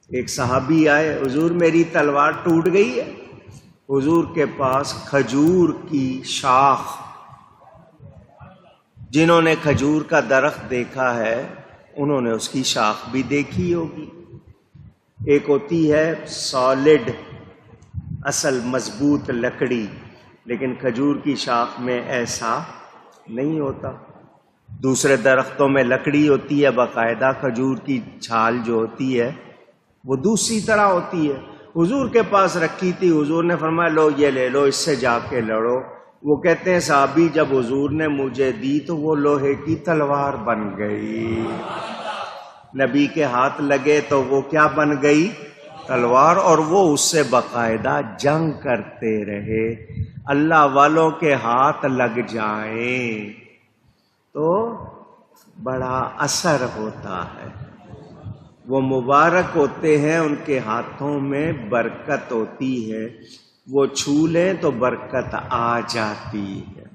ایک صحابی آئے، حضور میری تلوار ٹوٹ گئی ہے۔ حضور کے پاس کھجور کی شاخ، جنہوں نے کھجور کا درخت دیکھا ہے انہوں نے اس کی شاخ بھی دیکھی ہوگی۔ ایک ہوتی ہے سالڈ، اصل مضبوط لکڑی، لیکن کھجور کی شاخ میں ایسا نہیں ہوتا۔ دوسرے درختوں میں لکڑی ہوتی ہے باقاعدہ، کھجور کی چھال جو ہوتی ہے وہ دوسری طرح ہوتی ہے۔ حضور کے پاس رکھی تھی، حضور نے فرمایا لو یہ لے لو، اس سے جا کے لڑو۔ وہ کہتے ہیں صحابی جب حضور نے مجھے دی تو وہ لوہے کی تلوار بن گئی، نبی کے ہاتھ لگے تو وہ کیا بن گئی؟ تلوار، اور وہ اس سے باقاعدہ جنگ کرتے رہے۔ اللہ والوں کے ہاتھ لگ جائیں تو بڑا اثر ہوتا ہے، وہ مبارک ہوتے ہیں، ان کے ہاتھوں میں برکت ہوتی ہے، وہ چھو لیں تو برکت آ جاتی ہے۔